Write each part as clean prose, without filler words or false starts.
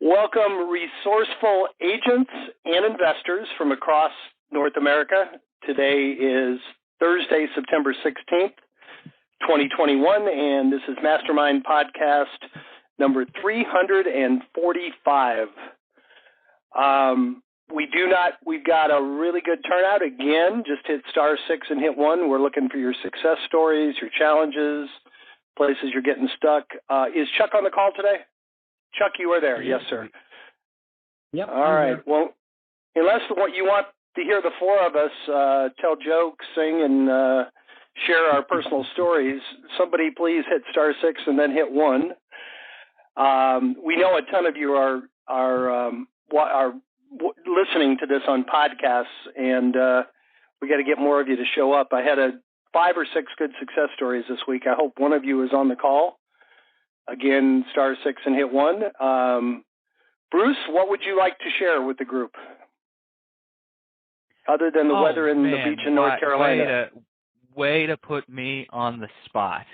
Welcome, resourceful agents and investors from across North America. Today is Thursday, September 16th, 2021, and this is Mastermind podcast number 345. We've got a really good turnout. Again, just hit *6 and hit 1. We're looking for your success stories, your challenges, places you're getting stuck. Is Chuck on the call today? Chuck, you are there. Yes, sir. Yep. All right. Well, unless what you want to hear the four of us tell jokes, sing, and share our personal stories, somebody please hit *6 and then hit 1. We know a ton of you are listening to this on podcasts, and we got to get more of you to show up. I had 5 or 6 good success stories this week. I hope one of you is on the call. Again, *6 and hit 1. Bruce, what would you like to share with the group, other than the weather and the beach in North Carolina? Way to put me on the spot.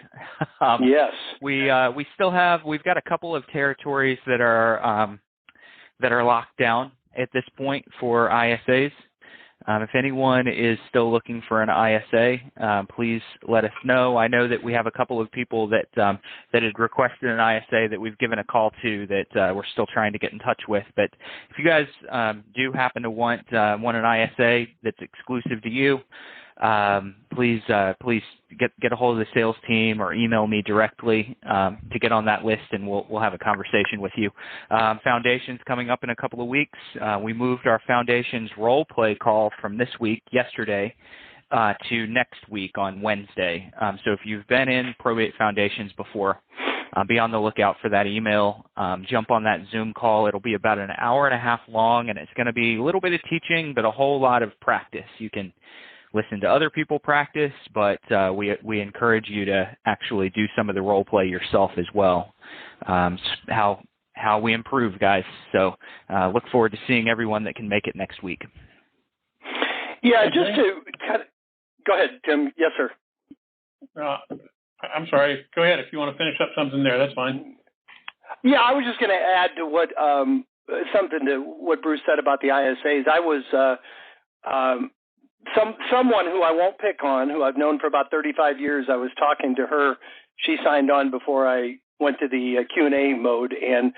Yes, we've got a couple of territories that are locked down at this point for ISAs. If anyone is still looking for an ISA, please let us know. I know that we have a couple of people that had requested an ISA that we've given a call to that we're still trying to get in touch with. But if you guys do happen to want an ISA that's exclusive to you, please get a hold of the sales team or email me directly to get on that list, and we'll have a conversation with you. Foundation's coming up in a couple of weeks. We moved our Foundation's role play call from yesterday to next week on Wednesday. So if you've been in Probate Foundations before, be on the lookout for that email. Jump on that Zoom call. It'll be about an hour and a half long, and it's going to be a little bit of teaching, but a whole lot of practice. You can listen to other people practice, but we encourage you to actually do some of the role play yourself as well. How we improve, guys. So look forward to seeing everyone that can make it next week. Yeah, just to go ahead, Tim. Yes, sir. I'm sorry. Go ahead if you want to finish up something there. That's fine. Yeah, I was just going to add to what Bruce said about the ISAs. I was someone who I won't pick on, who I've known for about 35 years. I was talking to her. She signed on before I went to the Q&A mode and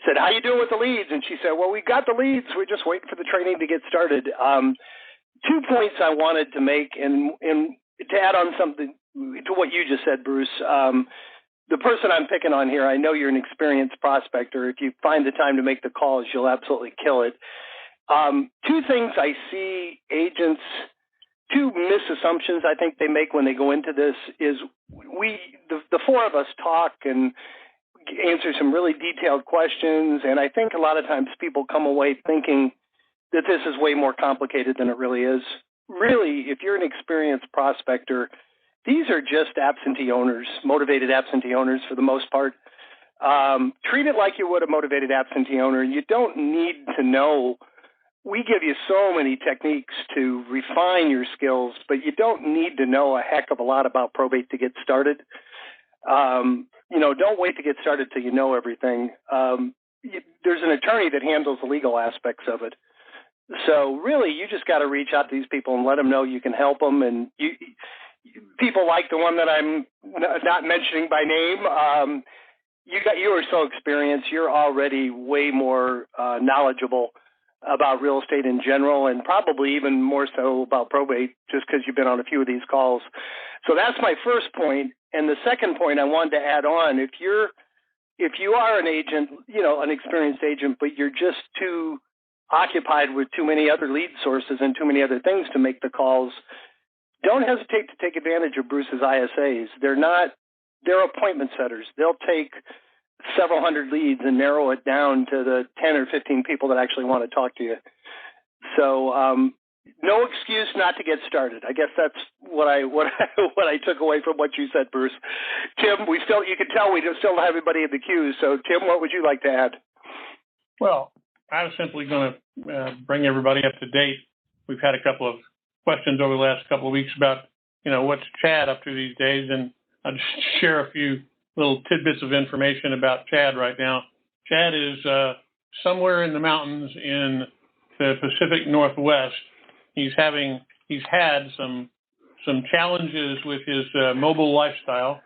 said, "How you doing with the leads?" And she said, "Well, we got the leads. We're just waiting for the training to get started." 2 points I wanted to make, and to add on something to what you just said, Bruce. The person I'm picking on here, I know you're an experienced prospector. If you find the time to make the calls, you'll absolutely kill it. 2 things I see agents, 2 misassumptions I think they make when they go into this is the 4 of us talk and answer some really detailed questions, and I think a lot of times people come away thinking that this is way more complicated than it really is. Really, if you're an experienced prospector, these are just absentee owners, motivated absentee owners for the most part. Treat it like you would a motivated absentee owner. You don't need to know. We give you so many techniques to refine your skills, but you don't need to know a heck of a lot about probate to get started. Don't wait to get started till you know everything. There's an attorney that handles the legal aspects of it. So really, you just got to reach out to these people and let them know you can help them. And people like the one that I'm not mentioning by name, you are so experienced. You're already way more knowledgeable about real estate in general, and probably even more so about probate, just because you've been on a few of these calls. So that's my first point. And the second point I wanted to add on: if you are an agent, an experienced agent, but you're just too occupied with too many other lead sources and too many other things to make the calls, don't hesitate to take advantage of Bruce's ISAs. They're appointment setters. They'll take several hundred leads and narrow it down to the 10 or 15 people that actually want to talk to you. So no excuse not to get started. I guess that's what I took away from what you said, Bruce. Tim, you can tell we still have everybody in the queue. So Tim, what would you like to add? Well, I was simply going to bring everybody up to date. We've had a couple of questions over the last couple of weeks about, what's Chad up to these days, and I'll just share a few little tidbits of information about Chad right now. Chad is somewhere in the mountains in the Pacific Northwest. He's had some challenges with his mobile lifestyle.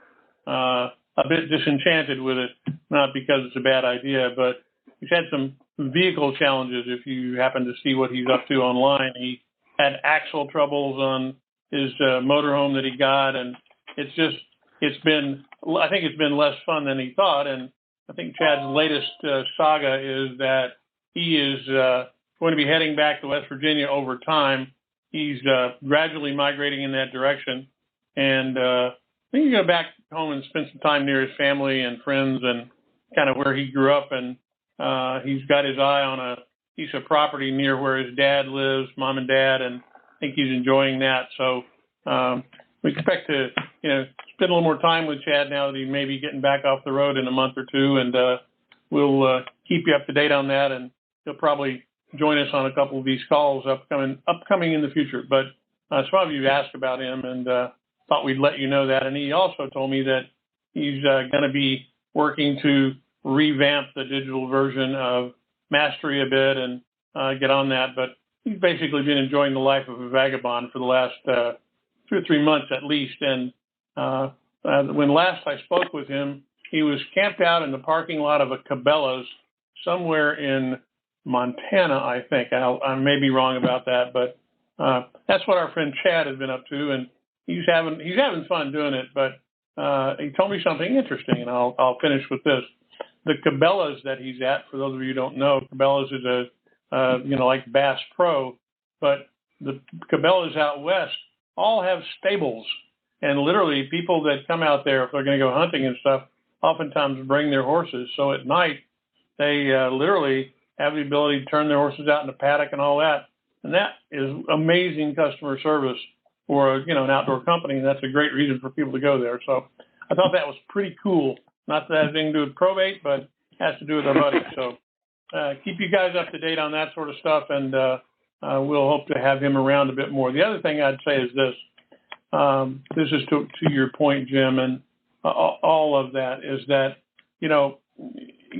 A bit disenchanted with it, not because it's a bad idea, but he's had some vehicle challenges. If you happen to see what he's up to online, he had axle troubles on his motorhome that he got, and I think it's been less fun than he thought. And I think Chad's latest saga is that he is going to be heading back to West Virginia over time. He's gradually migrating in that direction, and I think he's going to go back home and spend some time near his family and friends and kind of where he grew up. And he's got his eye on a piece of property near where his dad lives, mom and dad, and I think he's enjoying that. So we expect to, spend a little more time with Chad now that he may be getting back off the road in a month or two, and we'll keep you up to date on that, and he'll probably join us on a couple of these calls upcoming in the future. But some of you asked about him, and thought we'd let you know that. And he also told me that he's going to be working to revamp the digital version of Mastery a bit and get on that. But he's basically been enjoying the life of a vagabond for the last 2 or 3 months at least. And when last I spoke with him, he was camped out in the parking lot of a Cabela's somewhere in Montana, I think. I may be wrong about that, but that's what our friend Chad has been up to, and he's having fun doing it. But he told me something interesting, and I'll finish with this. The Cabela's that he's at, for those of you who don't know, Cabela's is like Bass Pro, but the Cabela's out west all have stables, and literally people that come out there, if they're going to go hunting and stuff, oftentimes bring their horses. So at night, they literally have the ability to turn their horses out in the paddock and all that. And that is amazing customer service for, an outdoor company. And that's a great reason for people to go there. So I thought that was pretty cool. Not that it has anything to do with probate, but has to do with our buddy. So keep you guys up to date on that sort of stuff. And we'll hope to have him around a bit more. The other thing I'd say is this. This is to your point, Jim, and all of that is that,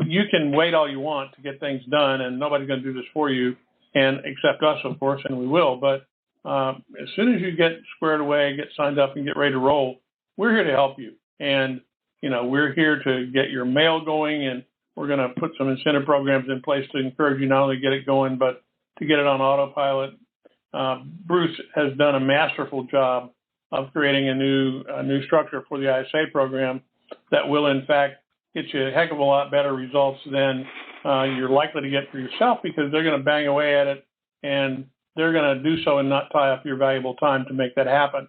you can wait all you want to get things done, and nobody's going to do this for you, and except us, of course, and we will. But as soon as you get squared away, get signed up, and get ready to roll, we're here to help you. And, we're here to get your mail going, and we're going to put some incentive programs in place to encourage you not only to get it going, but to get it on autopilot. Bruce has done a masterful job of creating a new structure for the ISA program that will, in fact, get you a heck of a lot better results than you're likely to get for yourself, because they're going to bang away at it, and they're going to do so and not tie up your valuable time to make that happen.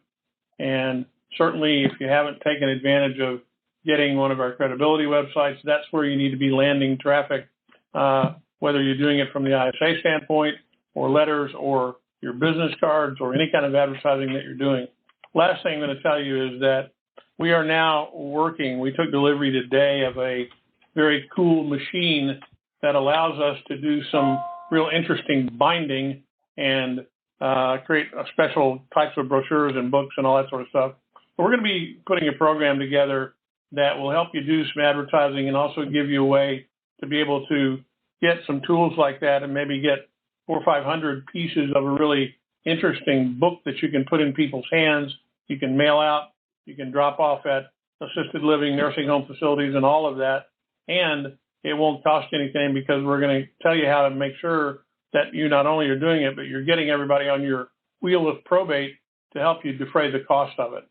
And certainly if you haven't taken advantage of getting one of our credibility websites, that's where you need to be landing traffic, whether you're doing it from the ISA standpoint or letters or your business cards or any kind of advertising that you're doing. Last thing I'm going to tell you is that we are now we took delivery today of a very cool machine that allows us to do some real interesting binding and create special types of brochures and books and all that sort of stuff. So we're going to be putting a program together that will help you do some advertising and also give you a way to be able to get some tools like that and maybe get 400 or 500 pieces of a really interesting book that you can put in people's hands. You can mail out, you can drop off at assisted living, nursing home facilities, and all of that. And it won't cost you anything, because we're going to tell you how to make sure that you not only are doing it, but you're getting everybody on your wheel of probate to help you defray the cost of it.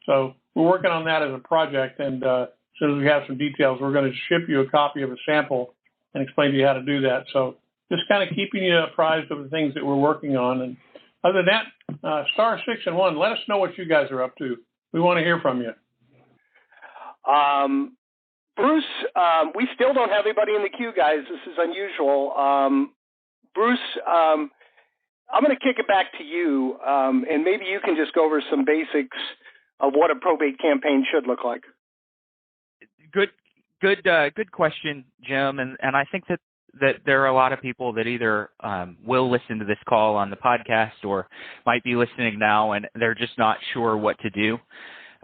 So we're working on that as a project, and as soon as we have some details, we're going to ship you a copy of a sample and explain to you how to do that. So just kind of keeping you apprised of the things that we're working on. And other than that, star 6 and 1, let us know what you guys are up to. We want to hear from you. Bruce, we still don't have anybody in the queue, guys. This is unusual. Bruce, I'm going to kick it back to you, and maybe you can just go over some basics of what a probate campaign should look like. Good question, Jim. And I think that there are a lot of people that either will listen to this call on the podcast or might be listening now, and they're just not sure what to do.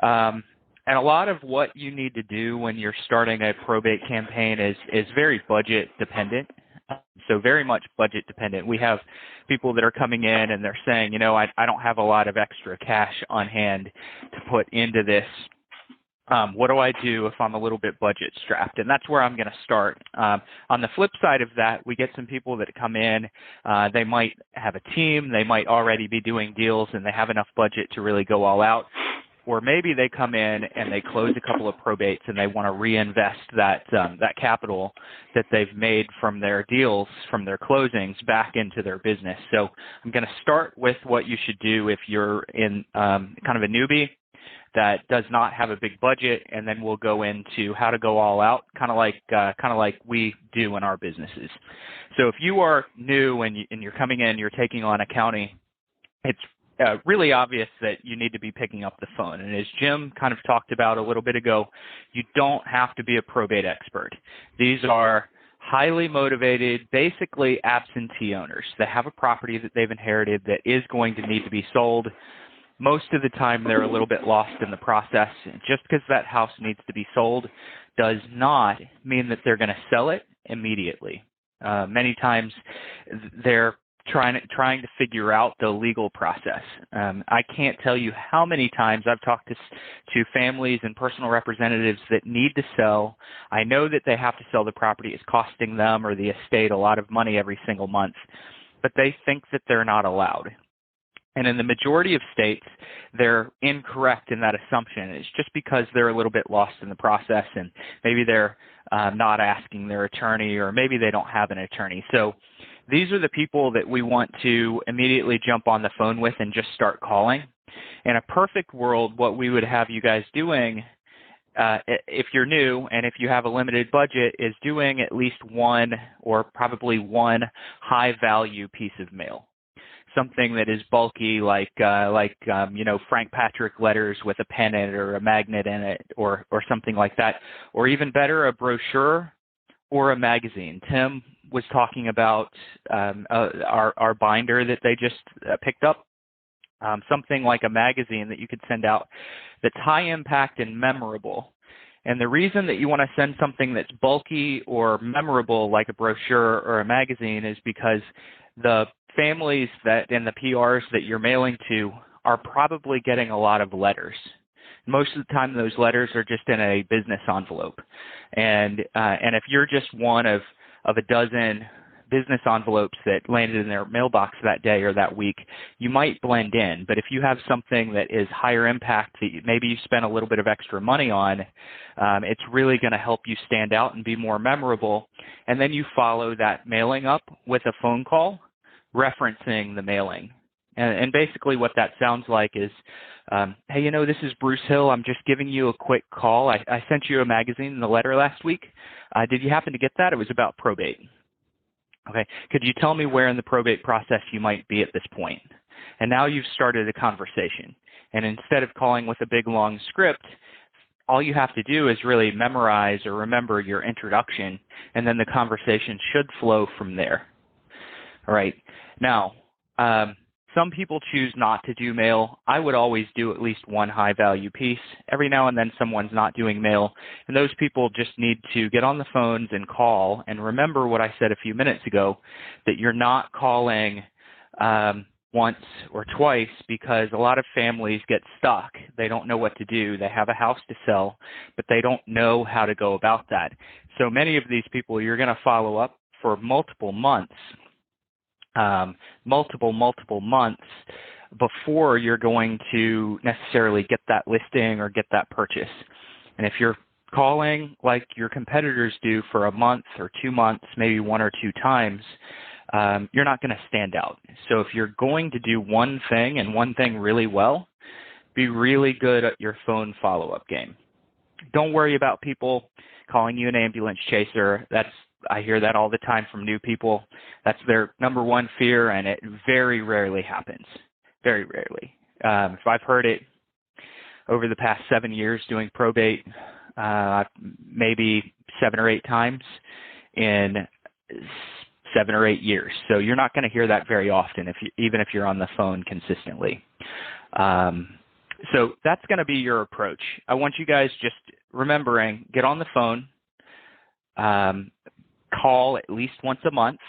And a lot of what you need to do when you're starting a probate campaign is very budget dependent. So very much budget dependent. We have people that are coming in and they're saying, I don't have a lot of extra cash on hand to put into this. What do I do if I'm a little bit budget strapped? And that's where I'm going to start. On the flip side of that, we get some people that come in. They might have a team. They might already be doing deals and they have enough budget to really go all out. Or maybe they come in and they close a couple of probates and they want to reinvest that capital that they've made from their deals, from their closings, back into their business. So I'm going to start with what you should do if you're in kind of a newbie that does not have a big budget, and then we'll go into how to go all out, kind of like we do in our businesses. So if you are new and you're coming in, you're taking on a county, it's really obvious that you need to be picking up the phone. And as Jim kind of talked about a little bit ago, you don't have to be a probate expert. These are highly motivated, basically absentee owners that have a property that they've inherited that is going to need to be sold. Most of the time, they're a little bit lost in the process. Just because that house needs to be sold does not mean that they're going to sell it immediately. Many times, they're trying to figure out the legal process. I can't tell you how many times I've talked to families and personal representatives that need to sell. I know that they have to sell the property. It's costing them or the estate a lot of money every single month, but they think that they're not allowed. And in the majority of states, they're incorrect in that assumption. It's just because they're a little bit lost in the process and maybe they're not asking their attorney, or maybe they don't have an attorney. So these are the people that we want to immediately jump on the phone with and just start calling. In a perfect world, what we would have you guys doing, if you're new and if you have a limited budget, is doing at least one or probably one high-value piece of mail. Something that is bulky, like Frank Patrick letters with a pen in it or a magnet in it, or something like that, or even better, a brochure or a magazine. Tim was talking about our binder that they just picked up, something like a magazine that you could send out that's high impact and memorable. And the reason that you want to send something that's bulky or memorable, like a brochure or a magazine, is because the families that and the PRs that you're mailing to are probably getting a lot of letters. Most of the time, those letters are just in a business envelope, and if you're just one of a dozen business envelopes that landed in their mailbox that day or that week, you might blend in. But if you have something that is higher impact that maybe you spent a little bit of extra money on, it's really going to help you stand out and be more memorable. And then you follow that mailing up with a phone call referencing the mailing. And basically what that sounds like is, hey, this is Bruce Hill. I'm just giving you a quick call. I sent you a magazine in the letter last week. Did you happen to get that? It was about probate. Okay. Could you tell me where in the probate process you might be at this point? And now you've started a conversation. And instead of calling with a big, long script, all you have to do is really memorize or remember your introduction, and then the conversation should flow from there. All right. Now, some people choose not to do mail. I would always do at least one high-value piece. Every now and then someone's not doing mail, and those people just need to get on the phones and call. And remember what I said a few minutes ago, that you're not calling once or twice, because a lot of families get stuck. They don't know what to do. They have a house to sell, but they don't know how to go about that. So many of these people, you're going to follow up for multiple months. Multiple months before you're going to necessarily get that listing or get that purchase. And if you're calling like your competitors do for a month or 2 months, maybe one or two times, you're not going to stand out. So if you're going to do one thing and one thing really well, be really good at your phone follow-up game. Don't worry about people calling you an ambulance chaser. I hear that all the time from new people. That's their number one fear, and it very rarely happens. Very rarely. If I've heard it over the past 7 years doing probate, maybe 7 or 8 times in 7 or 8 years. So you're not going to hear that very often, even if you're on the phone consistently. So that's going to be your approach. I want you guys just remembering, get on the phone, call at least once a month,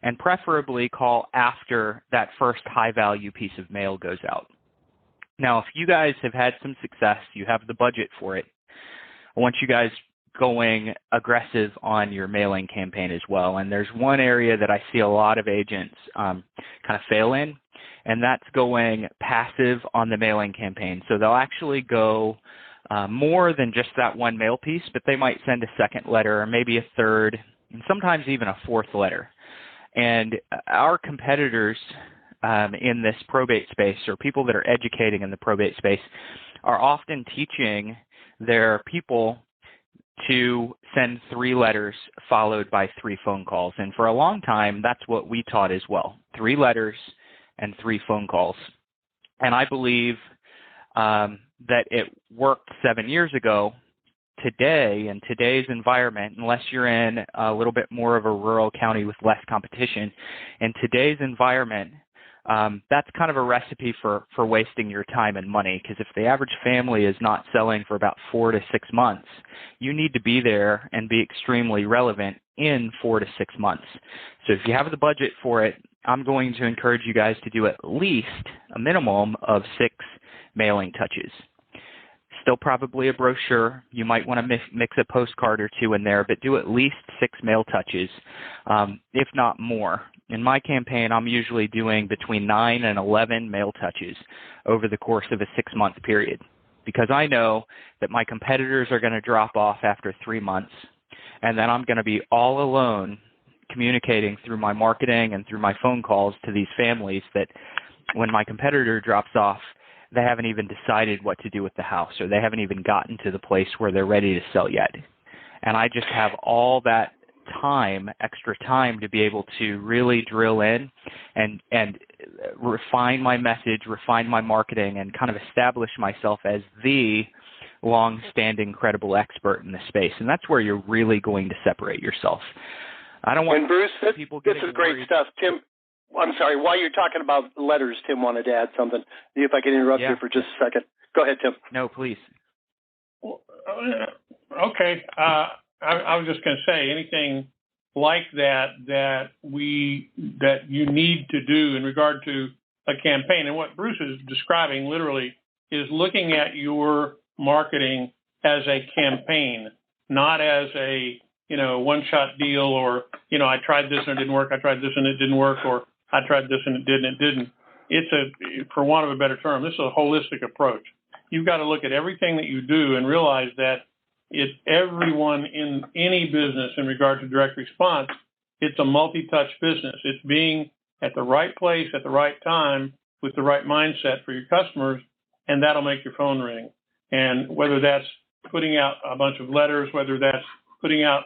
and preferably call after that first high-value piece of mail goes out. Now, if you guys have had some success, you have the budget for it, I want you guys going aggressive on your mailing campaign as well. And there's one area that I see a lot of agents kind of fail in, and that's going passive on the mailing campaign. So they'll actually go more than just that one mail piece, but they might send a second letter or maybe a third, and sometimes even a fourth letter. And our competitors in this probate space, or people that are educating in the probate space, are often teaching their people to send 3 letters followed by 3 phone calls. And for a long time, that's what we taught as well, 3 letters and 3 phone calls. And I believe that it worked 7 years ago. Today, in today's environment, unless you're in a little bit more of a rural county with less competition, in today's environment, that's kind of a recipe for wasting your time and money, because if the average family is not selling for about 4 to 6 months, you need to be there and be extremely relevant in 4 to 6 months. So if you have the budget for it, I'm going to encourage you guys to do at least a minimum of 6 mailing touches. Still probably a brochure. You might want to mix a postcard or 2 in there, but do at least 6 mail touches, if not more. In my campaign, I'm usually doing between 9 and 11 mail touches over the course of a 6-month period, because I know that my competitors are going to drop off after 3 months, and then I'm going to be all alone communicating through my marketing and through my phone calls to these families that when my competitor drops off, they haven't even decided what to do with the house, or they haven't even gotten to the place where they're ready to sell yet. And I just have all that time, extra time, to be able to really drill in and refine my message, refine my marketing, and kind of establish myself as the long-standing, credible expert in the space. And that's where you're really going to separate yourself. I don't want Bruce, people this getting is great worried. stuff. Tim, I'm sorry, while you're talking about letters, Tim wanted to add something. See if I can interrupt you for just a second. Go ahead, Tim. No, please. Okay. I was just going to say anything like that you need to do in regard to a campaign. And what Bruce is describing literally is looking at your marketing as a campaign, not as a one-shot deal, or I tried this and it didn't work. I tried this and it didn't work, or I tried this and it did and it didn't. It's for want of a better term, this is a holistic approach. You've got to look at everything that you do and realize that it's everyone in any business in regard to direct response. It's a multi-touch business. It's being at the right place at the right time with the right mindset for your customers, and that'll make your phone ring. And whether that's putting out a bunch of letters, whether that's putting out,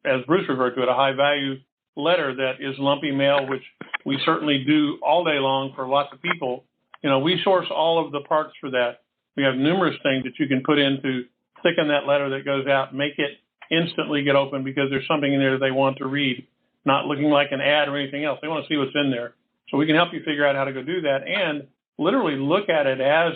as Bruce referred to it, a high-value letter that is lumpy mail, which we certainly do all day long for lots of people. We source all of the parts for that. We have numerous things that you can put in to thicken that letter that goes out, make it instantly get open because there's something in there that they want to read, not looking like an ad or anything else. They want to see what's in there. So we can help you figure out how to go do that and literally look at it as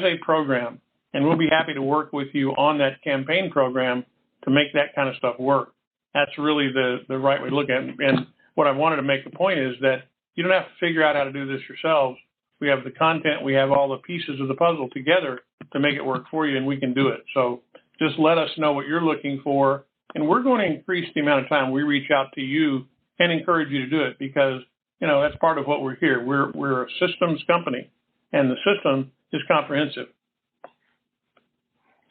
a program. And we'll be happy to work with you on that campaign program to make that kind of stuff work. That's really the right way to look at it. And what I wanted to make the point is that you don't have to figure out how to do this yourselves. We have the content, we have all the pieces of the puzzle together to make it work for you, and we can do it. So just let us know what you're looking for, and we're going to increase the amount of time we reach out to you and encourage you to do it, because that's part of what we're here. We're a systems company, and the system is comprehensive.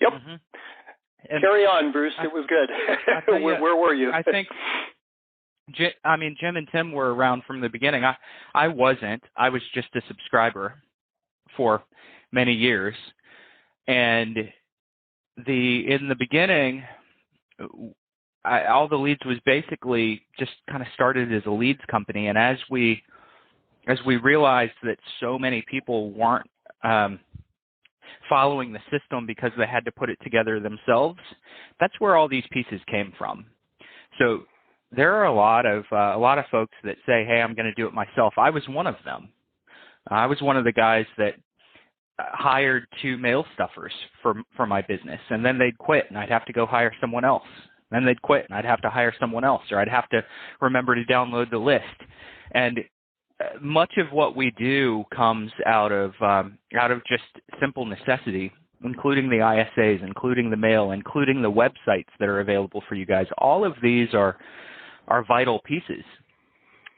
Yep. Mm-hmm. Carry on, Bruce. It was good. Where were you? I think, Jim and Tim were around from the beginning. I wasn't. I was just a subscriber for many years. And in the beginning, all the leads was basically just kind of started as a leads company. And as we realized that so many people weren't following the system because they had to put it together themselves, that's where all these pieces came from. So there are a lot of folks that say, hey, I'm going to do it myself. I was one of them. I was one of the guys that hired 2 mail stuffers for my business, and then they'd quit and I'd have to go hire someone else. Then they'd quit, and I'd have to hire someone else, or I'd have to remember to download the list. And much of what we do comes out of just simple necessity, including the ISAs, including the mail, including the websites that are available for you guys. All of these are vital pieces.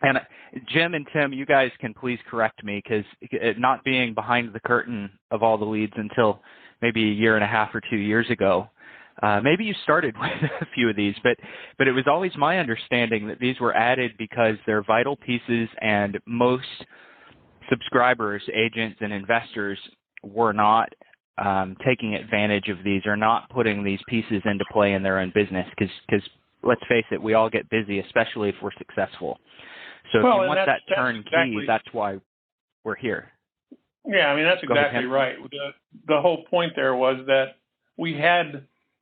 And Jim and Tim, you guys can please correct me, because not being behind the curtain of all the leads until maybe a year and a half or 2 years ago, maybe you started with a few of these, but it was always my understanding that these were added because they're vital pieces, and most subscribers, agents, and investors were not taking advantage of these, or not putting these pieces into play in their own business, because let's face it, we all get busy, especially if we're successful. So if you want that turnkey, that's why we're here. Yeah, I mean, that's exactly right. The whole point there was that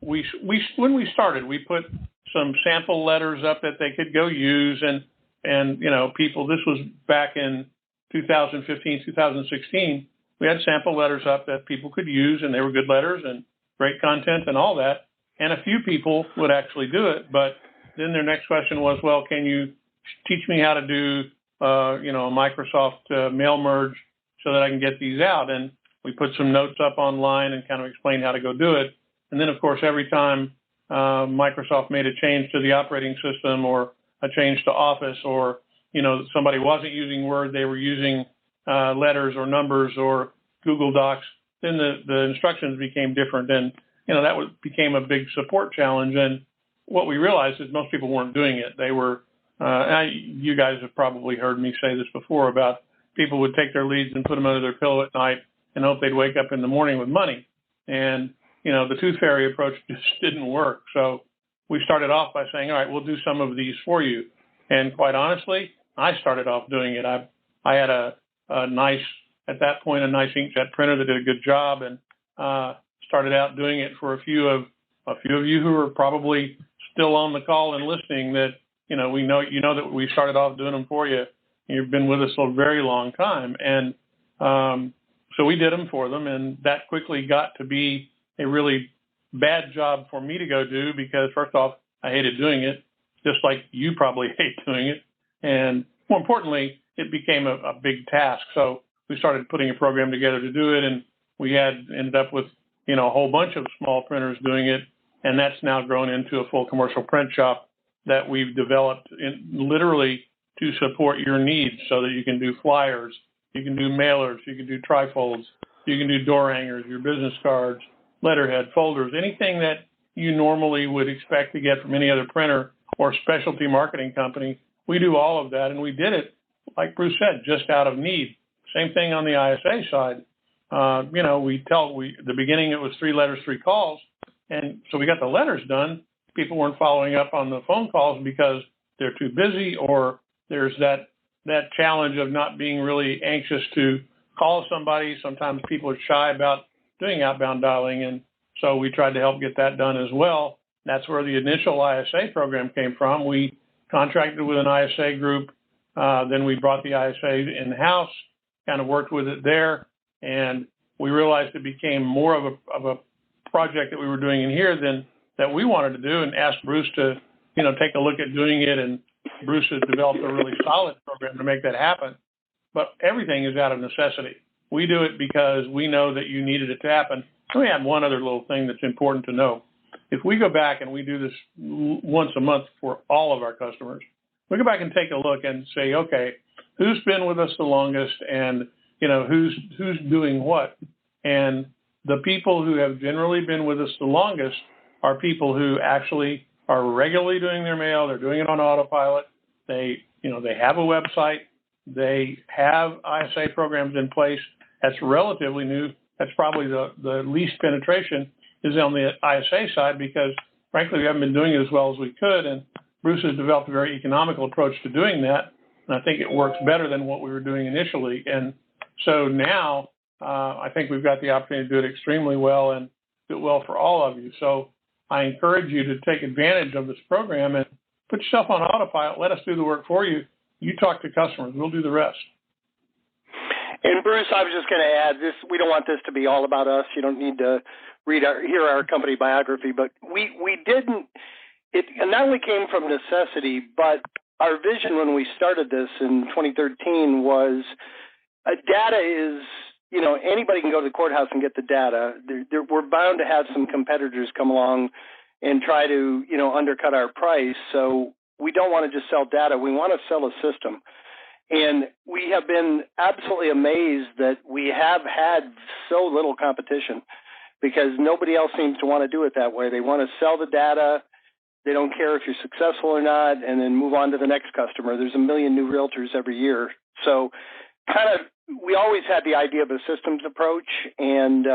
when we started, we put some sample letters up that they could go use, and people, this was back in 2015, 2016, we had sample letters up that people could use, and they were good letters and great content and all that. And a few people would actually do it, but then their next question was, well, can you teach me how to do, a Microsoft mail merge so that I can get these out? And we put some notes up online and kind of explained how to go do it. And then, of course, every time Microsoft made a change to the operating system, or a change to Office, or, somebody wasn't using Word, they were using letters or numbers or Google Docs, then the instructions became different. And, that became a big support challenge. And what we realized is most people weren't doing it. They were, you guys have probably heard me say this before, about people would take their leads and put them under their pillow at night and hope they'd wake up in the morning with money. And, the tooth fairy approach just didn't work. So we started off by saying, all right, we'll do some of these for you. And quite honestly, I started off doing it. I had a nice inkjet printer that did a good job, and started out doing it for a few of you who are probably still on the call and listening, that, we know, that we started off doing them for you. You've been with us a very long time. And so we did them for them, and that quickly got to be a really bad job for me to go do, because first off, I hated doing it, just like you probably hate doing it. And more importantly, it became a big task. So we started putting a program together to do it, and we ended up with, a whole bunch of small printers doing it. And that's now grown into a full commercial print shop that we've developed literally to support your needs, so that you can do flyers, you can do mailers, you can do trifolds, you can do door hangers, your business cards, letterhead, folders, anything that you normally would expect to get from any other printer or specialty marketing company. We do all of that, and we did it, like Bruce said, just out of need. Same thing on the ISA side. The beginning it was 3 letters, 3 calls, and so we got the letters done. People weren't following up on the phone calls because they're too busy, or there's that challenge of not being really anxious to call somebody. Sometimes people are shy about doing outbound dialing, and so we tried to help get that done as well. That's where the initial ISA program came from. We contracted with an ISA group, then we brought the ISA in-house, kind of worked with it there, and we realized it became more of a project that we were doing in here than that we wanted to do, and asked Bruce to, take a look at doing it. And Bruce has developed a really solid program to make that happen. But everything is out of necessity. We do it because we know that you needed it to happen. Let me add one other little thing that's important to know. If we go back and we do this once a month for all of our customers, we go back and take a look and say, okay, who's been with us the longest, and who's doing what? And the people who have generally been with us the longest are people who actually are regularly doing their mail. They're doing it on autopilot. They have a website. They have ISA programs in place. That's relatively new. That's probably the least penetration is on the ISA side, because frankly, we haven't been doing it as well as we could. And Bruce has developed a very economical approach to doing that. And I think it works better than what we were doing initially. And so now I think we've got the opportunity to do it extremely well, and do it well for all of you. So I encourage you to take advantage of this program and put yourself on autopilot. Let us do the work for you. You talk to customers. We'll do the rest. And Bruce, I was just going to add this. We don't want this to be all about us. You don't need to hear our company biography, but we didn't it not only came from necessity, but our vision when we started this in 2013 was data is, anybody can go to the courthouse and get the data. We're bound to have some competitors come along and try to, undercut our price. So we don't want to just sell data. We want to sell a system. And we have been absolutely amazed that we have had so little competition because nobody else seems to want to do it that way. They want to sell the data. They don't care if you're successful or not, and then move on to the next customer. There's a million new realtors every year. So we always had the idea of a systems approach, and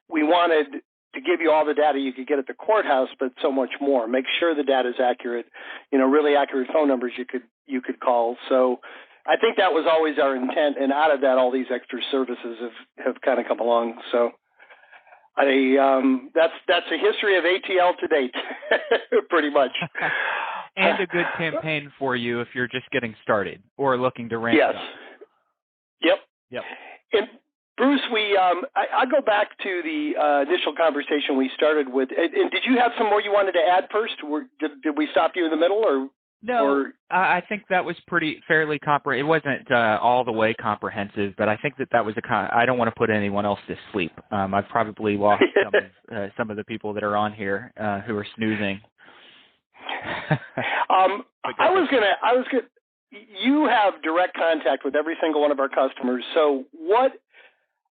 we wanted to give you all the data you could get at the courthouse, but so much more. Make sure the data is accurate, really accurate phone numbers you could call. So I think that was always our intent, and out of that, all these extra services have kind of come along. So that's a history of ATL to date, pretty much. And a good campaign for you if you're just getting started or looking to ramp it up. Yep. And Bruce, I go back to the initial conversation we started with. And did you have some more you wanted to add first? Did we stop you in the middle, or? No, I think that was fairly comprehensive. It wasn't all the way comprehensive, but I think that was I don't want to put anyone else to sleep. I've probably lost some of the people that are on here who are snoozing. You have direct contact with every single one of our customers. So what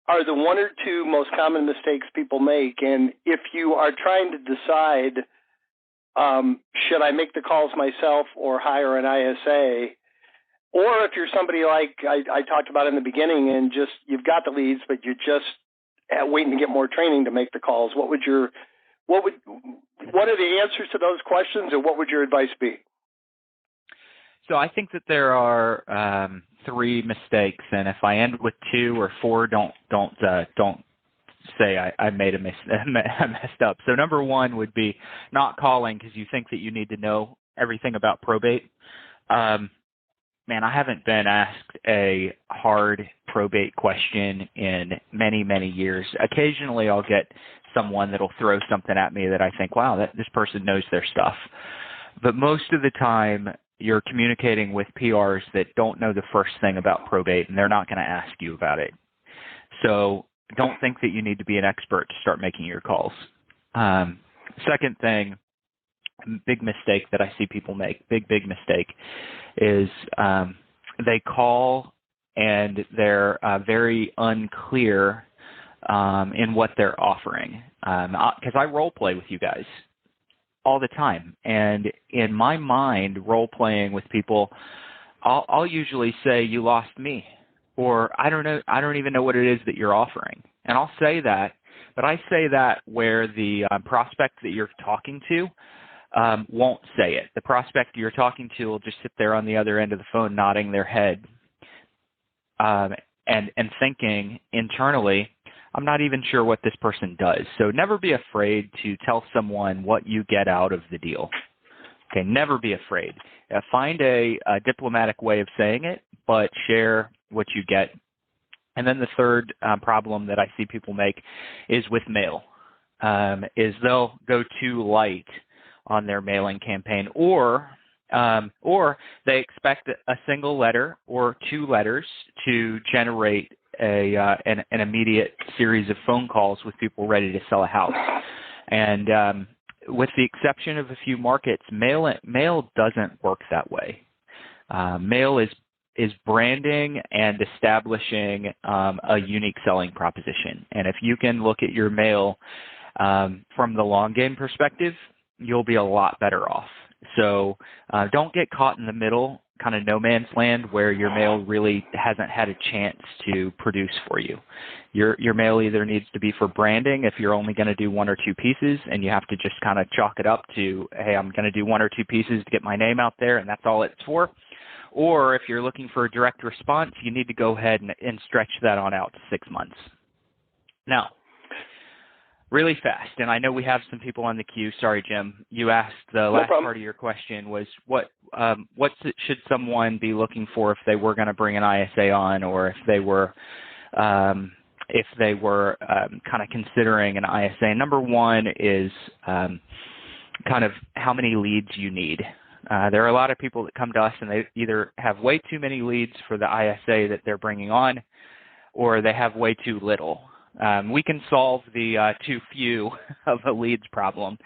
are the one or two most common mistakes people make? And if you are trying to decide, should I make the calls myself or hire an ISA? Or if you're somebody like I talked about in the beginning and just you've got the leads, but you're just waiting to get more training to make the calls, what are the answers to those questions, and what would your advice be? So I think that there are three mistakes, and if I end with two or four, don't say I messed up. So number one would be not calling because you think that you need to know everything about probate. Man, I haven't been asked a hard probate question in many, many years. Occasionally I'll get someone that'll throw something at me that I think, wow, this person knows their stuff. But most of the time you're communicating with PRs that don't know the first thing about probate, and they're not going to ask you about it. So don't think that you need to be an expert to start making your calls. Second thing, big mistake that I see people make, big mistake, is they call and they're very unclear in what they're offering. Because I role play with you guys all the time, and in my mind, role playing with people, I'll usually say, "You lost me," or I don't even know what it is that you're offering. And I'll say that, but I say that where the prospect that you're talking to won't say it. The prospect you're talking to will just sit there on the other end of the phone nodding their head and thinking internally, I'm not even sure what this person does. So never be afraid to tell someone what you get out of the deal. Okay, never be afraid. Find a diplomatic way of saying it, but share what you get. And then the third problem that I see people make is with mail, is they'll go too light on their mailing campaign, or they expect a single letter or two letters to generate an immediate series of phone calls with people ready to sell a house. And with the exception of a few markets, mail doesn't work that way. Mail is branding and establishing a unique selling proposition. And if you can look at your mail from the long game perspective, you'll be a lot better off. So don't get caught in the middle, kind of no man's land, where your mail really hasn't had a chance to produce for you. Your mail either needs to be for branding if you're only going to do one or two pieces, and you have to just kind of chalk it up to, hey, I'm going to do one or two pieces to get my name out there, and that's all it's for. Or if you're looking for a direct response, you need to go ahead and stretch that on out to 6 months. Now, really fast, and I know we have some people on the queue. Sorry, Jim. You asked the last part of your question was what should someone be looking for if they were going to bring an ISA on, or if they were kind of considering an ISA. Number one is kind of how many leads you need. There are a lot of people that come to us and they either have way too many leads for the ISA that they're bringing on, or they have way too little. We can solve the too few of a leads problem.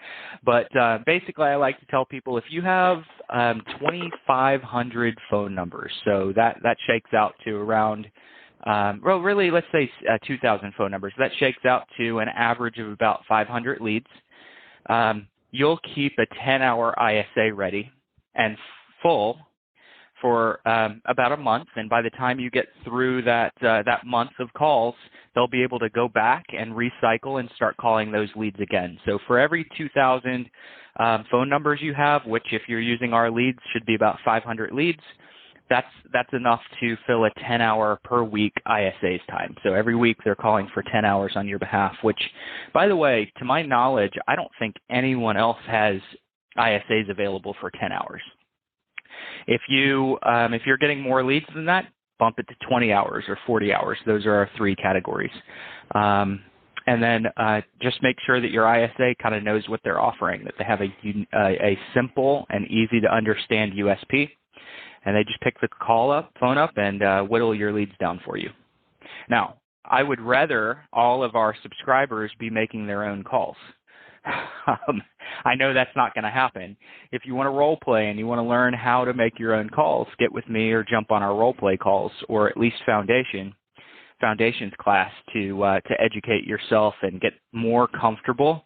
But basically, I like to tell people if you have 2,500 phone numbers, so that shakes out to around, well, really, let's say 2,000 phone numbers. That shakes out to an average of about 500 leads. You'll keep a 10-hour ISA ready and full for about a month, and by the time you get through that month of calls, they'll be able to go back and recycle and start calling those leads again. So for every 2,000 phone numbers you have, which if you're using our leads should be about 500 leads, that's enough to fill a 10-hour per week ISA's time. So every week they're calling for 10 hours on your behalf, which, by the way, to my knowledge, I don't think anyone else has ISAs available for 10 hours. If you're getting more leads than that, bump it to 20 hours or 40 hours. Those are our three categories. And then just make sure that your ISA kind of knows what they're offering, that they have a simple and easy to understand USP, and they just pick the phone up, and whittle your leads down for you. Now, I would rather all of our subscribers be making their own calls. I know that's not going to happen. If you want to role play and you want to learn how to make your own calls, get with me or jump on our role play calls, or at least foundations class to educate yourself and get more comfortable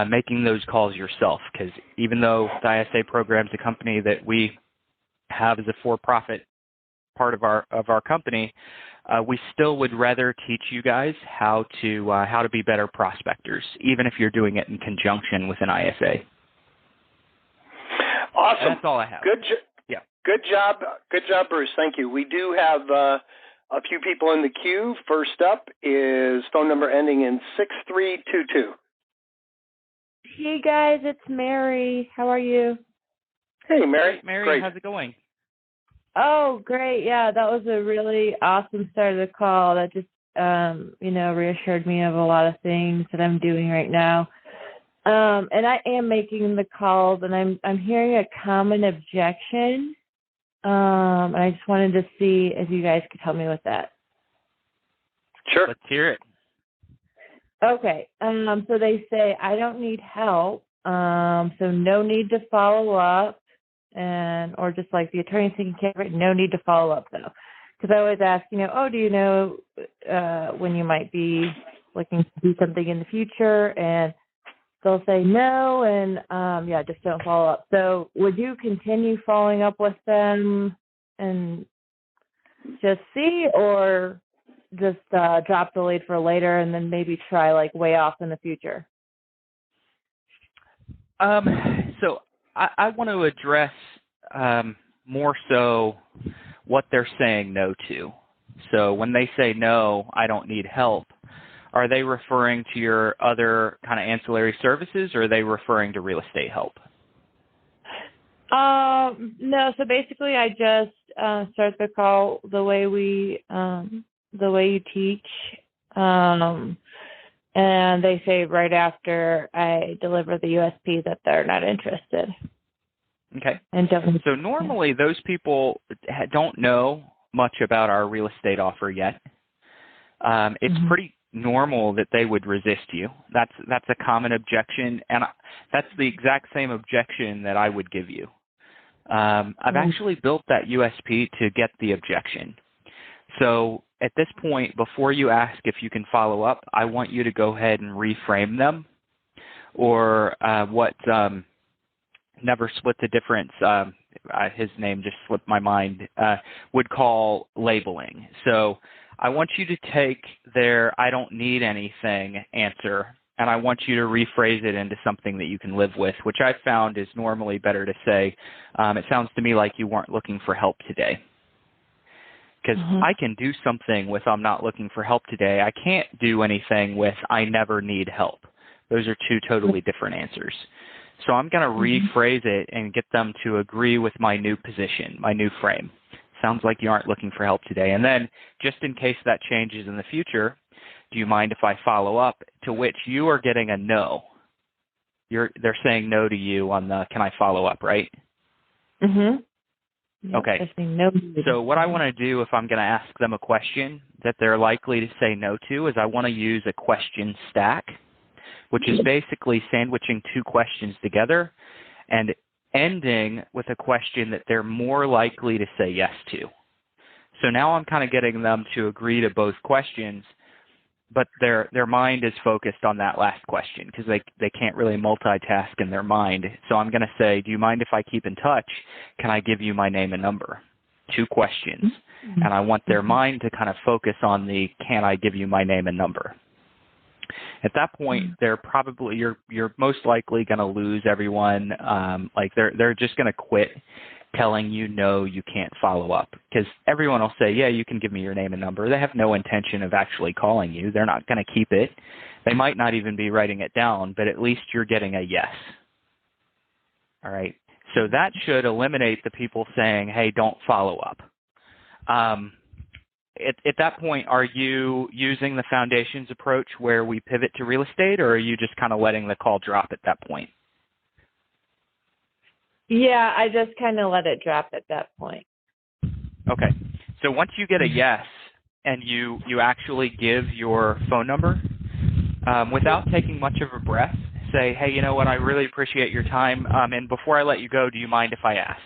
making those calls yourself. Because even though the ISA program is a company that we have as a for-profit part of our company, we still would rather teach you guys how to be better prospectors, even if you're doing it in conjunction with an ISA. Awesome. That's all I have. Good job, Bruce. Thank you. We do have a few people in the queue. First up is phone number ending in 6322. Hey guys, it's Mary. How are you? Hey, Mary. Hey, Mary, great. How's it going? Oh, great. Yeah, that was a really awesome start of the call. That just, reassured me of a lot of things that I'm doing right now. And I am making the calls, and I'm hearing a common objection. And I just wanted to see if you guys could help me with that. Sure. Let's hear it. Okay. So they say, I don't need help. So no need to follow up. Or just like the attorney thinking, no need to follow up though. Because I always ask, do you know when you might be looking to do something in the future? And they'll say no, and just don't follow up. So would you continue following up with them and just see, or just drop the lead for later and then maybe try like way off in the future? So I want to address more so what they're saying no to. So when they say no, I don't need help, are they referring to your other kind of ancillary services, or are they referring to real estate help? No. So basically, I just start the call the way you teach, and they say right after I deliver the USP that they're not interested. Okay. And so normally those people don't know much about our real estate offer yet. It's pretty normal that they would resist you. That's a common objection, and that's the exact same objection that I would give you. I've actually built that USP to get the objection. So at this point, before you ask if you can follow up, I want you to go ahead and reframe them, or what Never Split the Difference, his name just slipped my mind, would call labeling. So I want you to take their I don't need anything answer, and I want you to rephrase it into something that you can live with, which I've found is normally better to say, it sounds to me like you weren't looking for help today. Because I can do something with I'm not looking for help today. I can't do anything with I never need help. Those are two totally different answers. So I'm going to rephrase it and get them to agree with my new position, my new frame. Sounds like you aren't looking for help today. And then just in case that changes in the future, do you mind if I follow up? To which you are getting a no. they're saying no to you on the can I follow up, right? Yep, Okay. they're saying no. So what I want to do if I'm going to ask them a question that they're likely to say no to is I want to use a question stack, which is basically sandwiching two questions together and ending with a question that they're more likely to say yes to. So now I'm kind of getting them to agree to both questions, but their mind is focused on that last question because they can't really multitask in their mind. So I'm going to say, do you mind if I keep in touch? Can I give you my name and number? Two questions. And I want their mind to kind of focus on the can I give you my name and number? At that point, they're probably you're most likely going to lose everyone. Like they're just going to quit telling you no, you can't follow up because everyone will say, yeah, you can give me your name and number. They have no intention of actually calling you. They're not going to keep it. They might not even be writing it down, but at least you're getting a yes. All right. So that should eliminate the people saying, hey, don't follow up. At that point, are you using the foundations approach where we pivot to real estate, or are you just kind of letting the call drop at that point? Yeah, I just kind of let it drop at that point. Okay. So once you get a yes and you actually give your phone number, without taking much of a breath, say, hey, you know what, I really appreciate your time. And before I let you go, do you mind if I ask?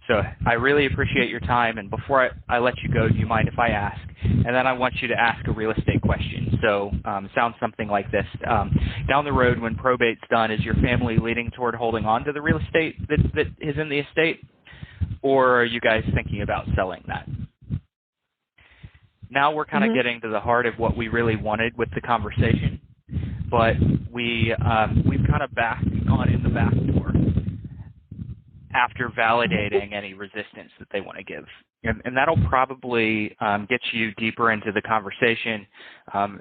So I really appreciate your time. And before I let you go, do you mind if I ask? And then I want you to ask a real estate question. So it sounds something like this. Down the road, when probate's done, is your family leaning toward holding on to the real estate that is in the estate? Or are you guys thinking about selling that? Now we're kind of getting to the heart of what we really wanted with the conversation. But we've kind of gone in the back door after validating any resistance that they want to give. And that'll probably get you deeper into the conversation.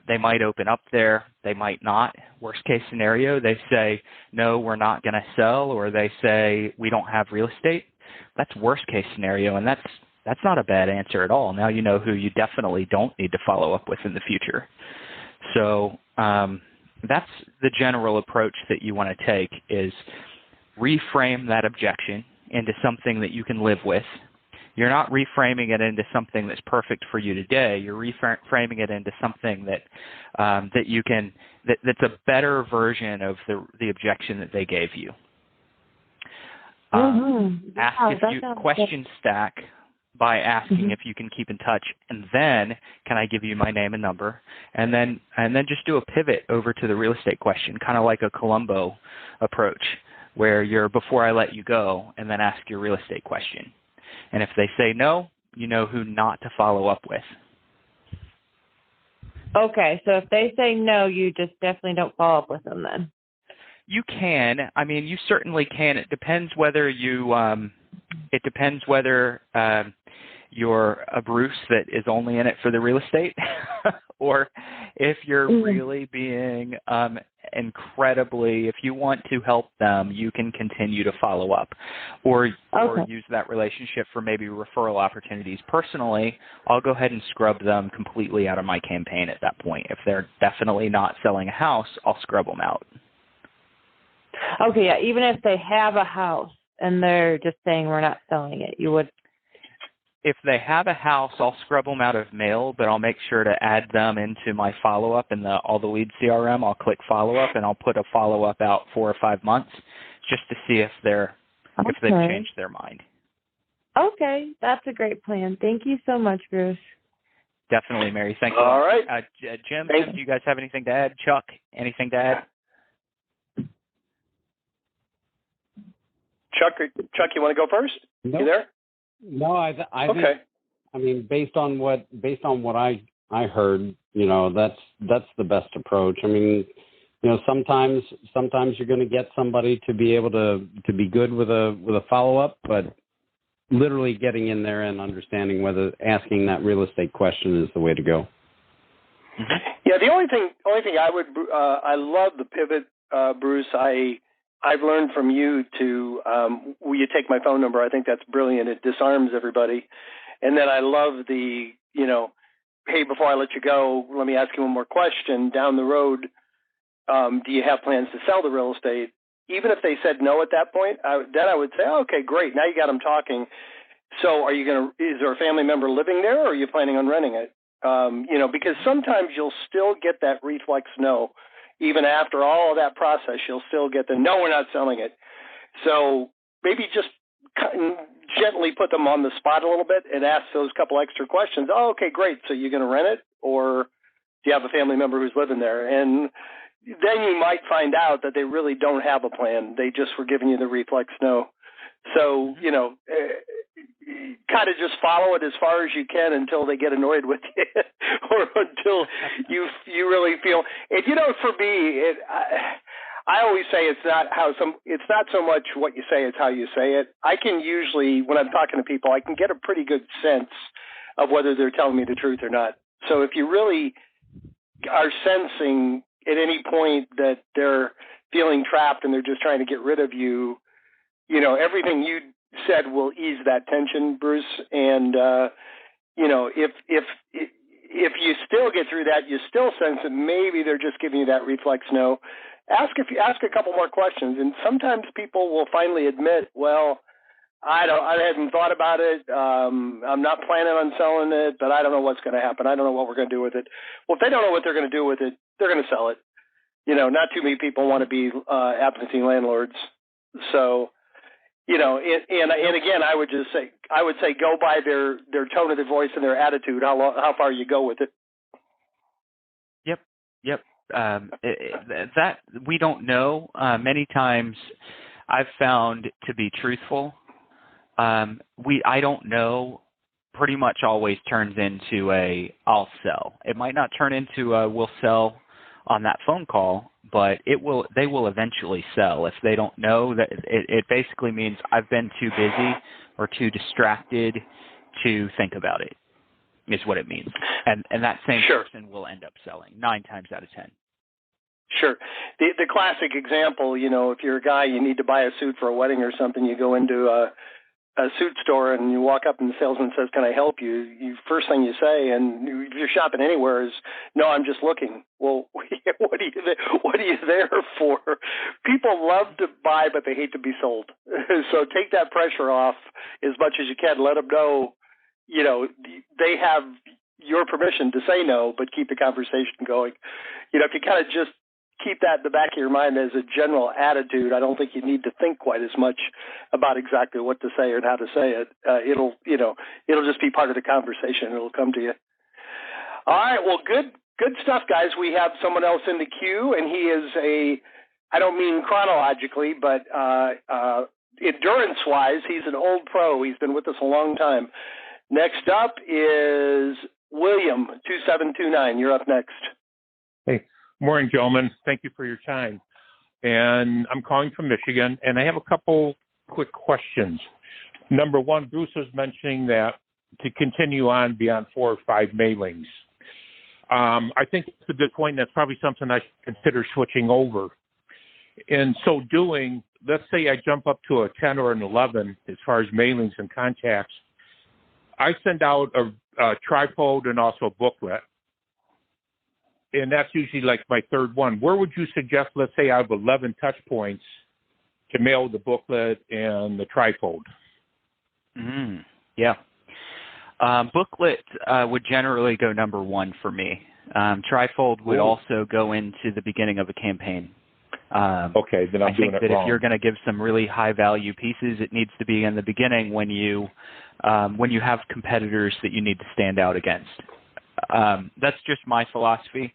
They might open up there. They might not. Worst case scenario, they say, no, we're not going to sell, or they say, we don't have real estate. That's worst case scenario, and that's not a bad answer at all. Now you know who you definitely don't need to follow up with in the future. So that's the general approach that you want to take is reframe that objection into something that you can live with. You're not reframing it into something that's perfect for you today. You're reframing it into something that that's a better version of the objection that they gave you. Question stack by asking if you can keep in touch, and then can I give you my name and number, and then just do a pivot over to the real estate question, kind of like a Columbo approach, where you're before I let you go, and then ask your real estate question. And if they say no, you know who not to follow up with. Okay, so if they say no, you just definitely don't follow up with them then. You can. I mean, you certainly can. It depends whether you're a Bruce that is only in it for the real estate, or if you're really being incredibly, if you want to help them, you can continue to follow up, or use that relationship for maybe referral opportunities. Personally, I'll go ahead and scrub them completely out of my campaign at that point. If they're definitely not selling a house, I'll scrub them out. Okay, yeah, even if they have a house and they're just saying we're not selling it, you would? If they have a house, I'll scrub them out of mail, but I'll make sure to add them into my follow-up in all the lead CRM. I'll click follow-up, and I'll put a follow-up out 4 or 5 months just to see if they've changed their mind. Okay, that's a great plan. Thank you so much, Bruce. Definitely, Mary. Thanks. All right. Jim, do you guys have anything to add? Chuck, anything to add? Chuck, you want to go first? No. You there? No, I okay. think, I mean, based on what I heard, that's the best approach. I mean, sometimes you're going to get somebody to be able to be good with a follow up, but literally getting in there and understanding whether asking that real estate question is the way to go. Yeah, the only thing I would I love the pivot, Bruce. I've learned from you to will you take my phone number? I think that's brilliant. It disarms everybody. And then I love the, hey, before I let you go, let me ask you one more question. Down the road, do you have plans to sell the real estate? even if they said no at that point, then I would say, oh, okay, great. Now you got them talking. So is there a family member living there, or are you planning on renting it? Because sometimes you'll still get that reflex no. Even after all of that process, you'll still get the no, we're not selling it. So maybe just gently put them on the spot a little bit and ask those couple extra questions. Oh, okay, great. So you're going to rent it, or do you have a family member who's living there? And then you might find out that they really don't have a plan. They just were giving you the reflex no. So, kind of just follow it as far as you can until they get annoyed with you or until you really feel it. For me, I always say it's not so much what you say, it's how you say it. I can usually, when I'm talking to people, I can get a pretty good sense of whether they're telling me the truth or not. So if you really are sensing at any point that they're feeling trapped and they're just trying to get rid of you, everything you said will ease that tension, Bruce. And, if you still get through that, you still sense that maybe they're just giving you that reflex no, ask a couple more questions. And sometimes people will finally admit, well, I hadn't thought about it. I'm not planning on selling it, but I don't know what's going to happen. I don't know what we're going to do with it. Well, if they don't know what they're going to do with it, they're going to sell it. Not too many people want to be absentee landlords. So, and again, I would say go by their tone of their voice and their attitude, how far you go with it. Yep. That we don't know. Many times I've found to be truthful. I don't know pretty much always turns into a I'll sell. It might not turn into a we'll sell on that phone call, but they will eventually sell. If they don't know, that it basically means I've been too busy or too distracted to think about it, is what it means. And that same person will end up selling 9 times out of 10. Sure. The classic example, if you're a guy, you need to buy a suit for a wedding or something, you go into a suit store and you walk up and the salesman says, can I help you? First thing you say, and if you're shopping anywhere, is, no, I'm just looking. Well, what are you there for? People love to buy, but they hate to be sold. So take that pressure off as much as you can. Let them know, they have your permission to say no, but keep the conversation going. If you kind of just keep that in the back of your mind as a general attitude, I don't think you need to think quite as much about exactly what to say or how to say it. It'll just be part of the conversation. It'll come to you. All right. Well, good stuff, guys. We have someone else in the queue, and he is I don't mean chronologically, but endurance-wise, he's an old pro. He's been with us a long time. Next up is William, 2729. You're up next. Hey. Morning, gentlemen. Thank you for your time. And I'm calling from Michigan, and I have a couple quick questions. Number one, Bruce was mentioning that to continue on beyond 4 or 5 mailings. I think it's a good point. That's probably something I should consider switching over. In so doing, let's say I jump up to a 10 or an 11 as far as mailings and contacts. I send out a trifold and also a booklet. And that's usually like my third one. Where would you suggest, let's say I have 11 touch points, to mail the booklet and the trifold? Yeah. Booklet would generally go number 1 for me. Trifold would also go into the beginning of a campaign. Okay, then I'm doing it wrong. I think that if you're going to give some really high-value pieces, it needs to be in the beginning when you have competitors that you need to stand out against. That's just my philosophy,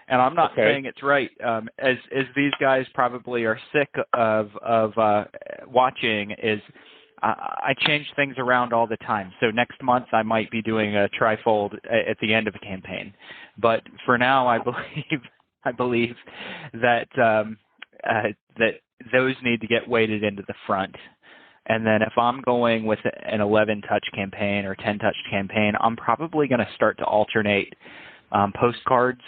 and I'm not saying it's right. As these guys probably are sick of watching, is I change things around all the time. So next month I might be doing a trifold at the end of a campaign, but for now I believe that that those need to get weighted into the front. And then if I'm going with an 11-touch campaign or 10-touch campaign, I'm probably going to start to alternate postcards,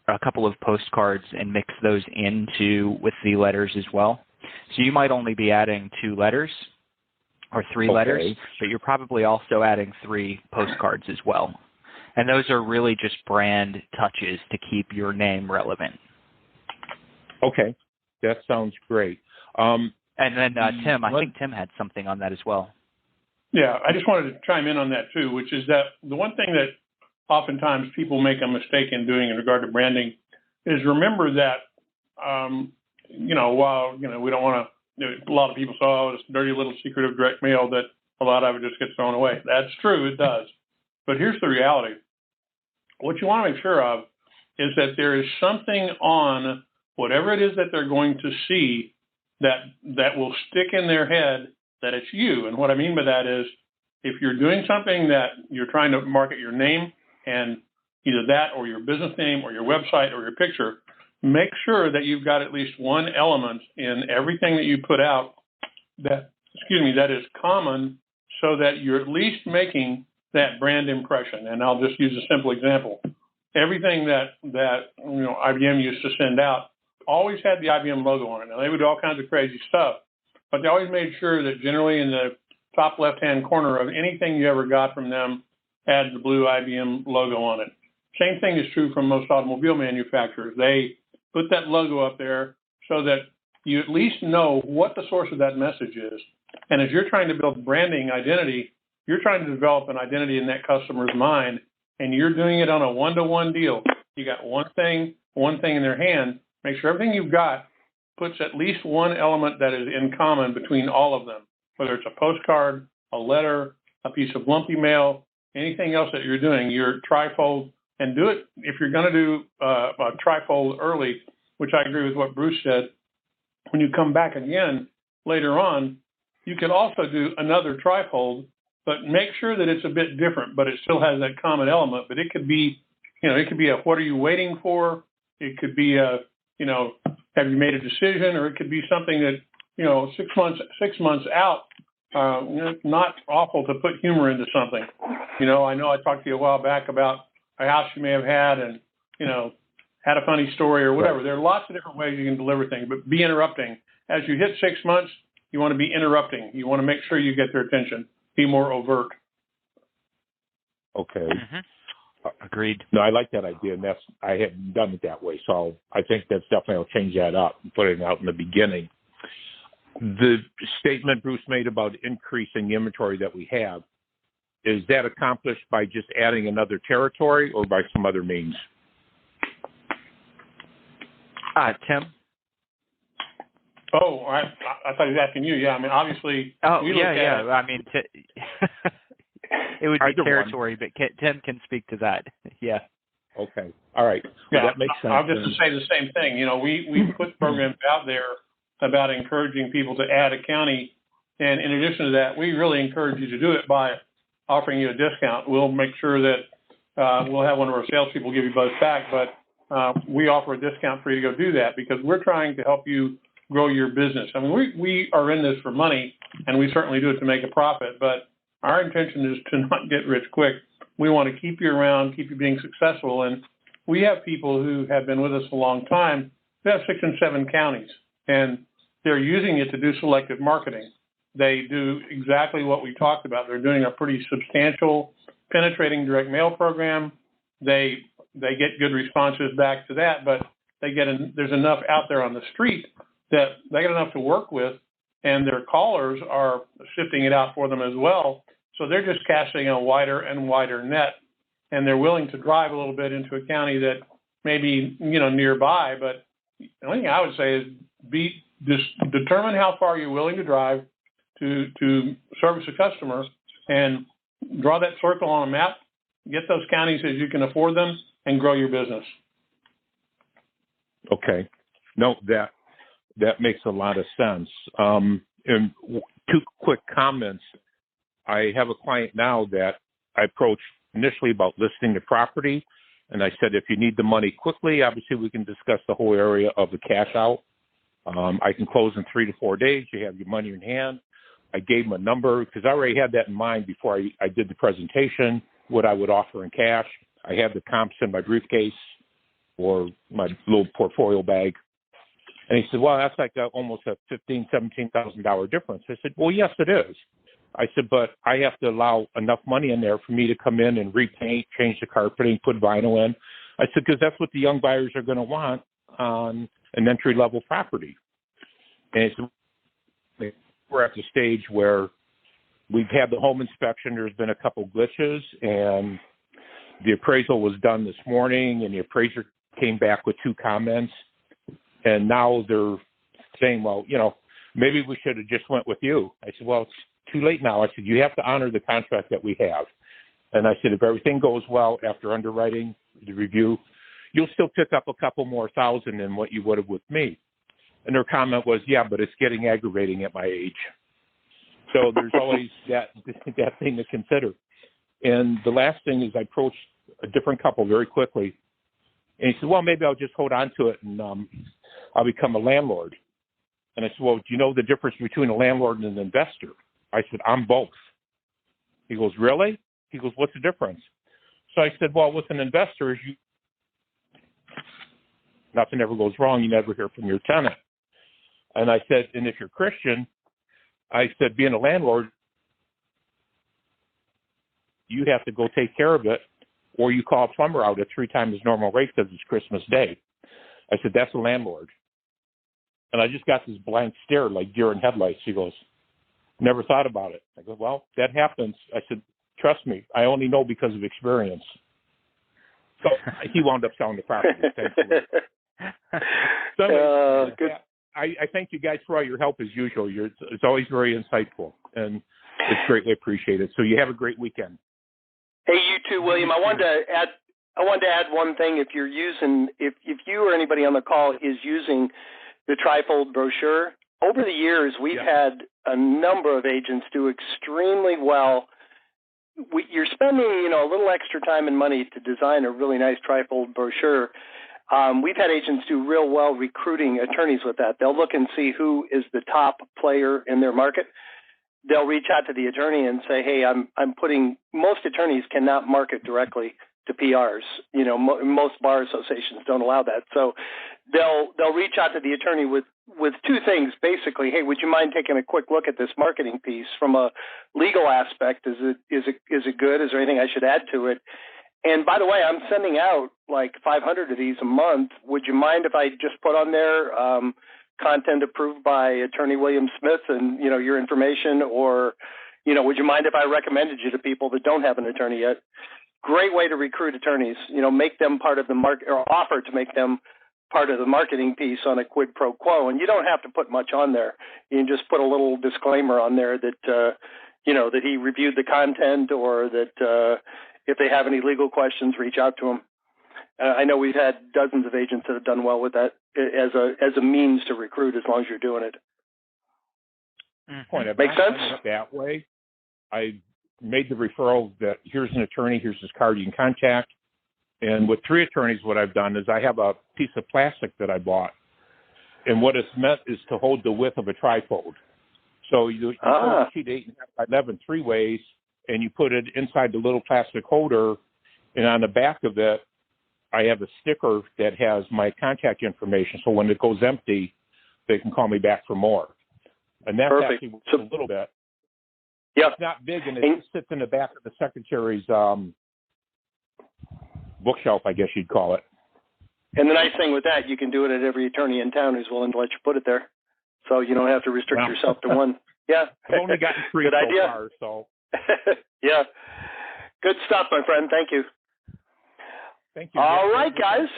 a couple of postcards, and mix those with the letters as well. So you might only be adding 2 letters or 3 letters, but you're probably also adding 3 postcards as well. And those are really just brand touches to keep your name relevant. Okay, that sounds great. And then Tim, I think Tim had something on that as well. Yeah, I just wanted to chime in on that too, which is that the one thing that oftentimes people make a mistake in doing in regard to branding is remember that, while, we don't want to, a lot of people say, oh, it's dirty little secret of direct mail that a lot of it just gets thrown away. That's true, it does. But here's the reality. What you want to make sure of is that there is something on whatever it is that they're going to see that will stick in their head that it's you. And what I mean by that is if you're doing something that you're trying to market your name and either that or your business name or your website or your picture, make sure that you've got at least one element in everything that you put out that is common so that you're at least making that brand impression. And I'll just use a simple example. Everything that IBM used to send out always had the IBM logo on it. Now, they would do all kinds of crazy stuff, but they always made sure that generally in the top left-hand corner of anything you ever got from them had the blue IBM logo on it. Same thing is true from most automobile manufacturers. They put that logo up there so that you at least know what the source of that message is. And as you're trying to build branding identity, you're trying to develop an identity in that customer's mind, and you're doing it on a one-to-one deal. You got one thing in their hand. Make sure everything you've got puts at least one element that is in common between all of them, whether it's a postcard, a letter, a piece of lumpy mail, anything else that you're doing, your trifold, and do it if you're going to do a trifold early, which I agree with what Bruce said. When you come back again later on, you can also do another trifold, but make sure that it's a bit different, but it still has that common element. But it could be, it could be a what are you waiting for? It could be a, have you made a decision? Or it could be something that, 6 months out. It's not awful to put humor into something. I know I talked to you a while back about a house you may have had and, had a funny story or whatever. Right. There are lots of different ways you can deliver things, but be interrupting. As you hit 6 months, you want to be interrupting. You want to make sure you get their attention. Be more overt. Okay. Mm-hmm. Agreed. No, I like that idea, and I hadn't done it that way, so I think that's definitely, I'll change that up and put it out in the beginning. The statement Bruce made about increasing the inventory that we have, is that accomplished by just adding another territory or by some other means? Tim? Oh, I thought he was asking you. Yeah, I mean, obviously. Oh, yeah. I mean, it would be territory, but Tim can speak to that. Yeah. Okay. All right. Yeah, that makes sense. I'll just say the same thing. We put programs out there about encouraging people to add a county, and in addition to that, we really encourage you to do it by offering you a discount. We'll make sure that we'll have one of our salespeople give you both back, but we offer a discount for you to go do that because we're trying to help you grow your business. I mean, we are in this for money, and we certainly do it to make a profit, but our intention is to not get rich quick. We want to keep you around, keep you being successful, and we have people who have been with us a long time who have 6 and 7 counties, and they're using it to do selective marketing. They do exactly what we talked about. They're doing a pretty substantial penetrating direct mail program. They get good responses back to that, but there's enough out there on the street that they get enough to work with, and their callers are sifting it out for them as well. So they're just casting a wider and wider net, and they're willing to drive a little bit into a county that may be, nearby. But the only thing I would say is just determine how far you're willing to drive to service a customer and draw that circle on a map, get those counties as you can afford them, and grow your business. Okay. No, that makes a lot of sense. And 2 quick comments. I have a client now that I approached initially about listing the property, and I said, if you need the money quickly, obviously we can discuss the whole area of the cash out. I can close in 3 to 4 days. You have your money in hand. I gave him a number because I already had that in mind before I did the presentation, what I would offer in cash. I had the comps in my briefcase or my little portfolio bag. And he said, well, that's like almost a $15,000, $17,000 difference. I said, well, yes, it is. I said, but I have to allow enough money in there for me to come in and repaint, change the carpeting, put vinyl in. I said, because that's what the young buyers are going to want on an entry-level property. And he said, we're at the stage where we've had the home inspection. There's been a couple glitches, and the appraisal was done this morning, and the appraiser came back with 2 comments. And now they're saying, well, maybe we should have just went with you. I said, well, it's too late now. I said, you have to honor the contract that we have. And I said, if everything goes well after underwriting, the review, you'll still pick up a couple more thousand than what you would have with me. And their comment was, yeah, but it's getting aggravating at my age. So there's always that thing to consider. And the last thing is I approached a different couple very quickly. And he said, well, maybe I'll just hold on to it and I'll become a landlord. And I said, well, do you know the difference between a landlord and an investor? I said, I'm both. He goes, really? He goes, what's the difference? So I said, well, with an investor, nothing ever goes wrong. You never hear from your tenant. And I said, and if you're Christian, I said, being a landlord, you have to go take care of it, or you call a plumber out at 3 times his normal rate because it's Christmas Day. I said, that's a landlord. And I just got this blank stare like deer in headlights. He goes, never thought about it. I go, well, that happens. I said, trust me, I only know because of experience. So he wound up selling the property, thankfully. So anyway, good. I thank you guys for all your help as usual. It's always very insightful, and it's greatly appreciated. So you have a great weekend. Hey, you too, William. I wanted to add one thing. If you or anybody on the call is using the trifold brochure, over the years we've had a number of agents do extremely well. You're spending a little extra time and money to design a really nice trifold brochure. We've had agents do real well recruiting attorneys with that. They'll look and see who is the top player in their market. They'll reach out to the attorney and say, hey, most attorneys cannot market directly to PRs. Most bar associations don't allow that. So they'll reach out to the attorney with 2 things, basically. Hey, would you mind taking a quick look at this marketing piece from a legal aspect? Is it good? Is there anything I should add to it? And by the way, I'm sending out like 500 of these a month. Would you mind if I just put on there content approved by Attorney William Smith and, your information? Or, would you mind if I recommended you to people that don't have an attorney yet? Great way to recruit attorneys, make them part of the market, or offer to make them part of the marketing piece on a quid pro quo. And you don't have to put much on there. You can just put a little disclaimer on there that, that he reviewed the content, or that if they have any legal questions, reach out to him. I know we've had dozens of agents that have done well with that as a means to recruit, as long as you're doing it. Point. Make sense? That way, I made the referral that here's an attorney, here's his card you can contact. And with 3 attorneys, what I've done is I have a piece of plastic that I bought, and what it's meant is to hold the width of a trifold. So you fold a sheet 8.5 by 11 3 ways, and you put it inside the little plastic holder, and on the back of it, I have a sticker that has my contact information. So when it goes empty, they can call me back for more. And that's perfect. Actually a little bit. Yeah. It's not big, and it just sits in the back of the secretary's bookshelf, I guess you'd call it. And the nice thing with that, you can do it at every attorney in town who's willing to let you put it there. So you don't have to restrict yourself to one. Yeah. I've only gotten 3 Good so idea. far, so. Yeah. Good stuff, my friend. Thank you. Thank you. All right, guys.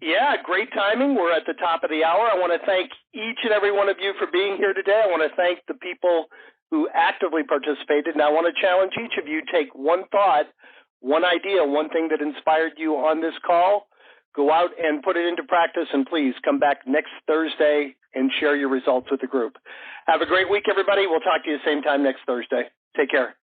Yeah, great timing. We're at the top of the hour. I want to thank each and every one of you for being here today. I want to thank the people who actively participated. And I want to challenge each of you, take one thought, one idea, one thing that inspired you on this call. Go out and put it into practice, and please come back next Thursday and share your results with the group. Have a great week, everybody. We'll talk to you the same time next Thursday. Take care.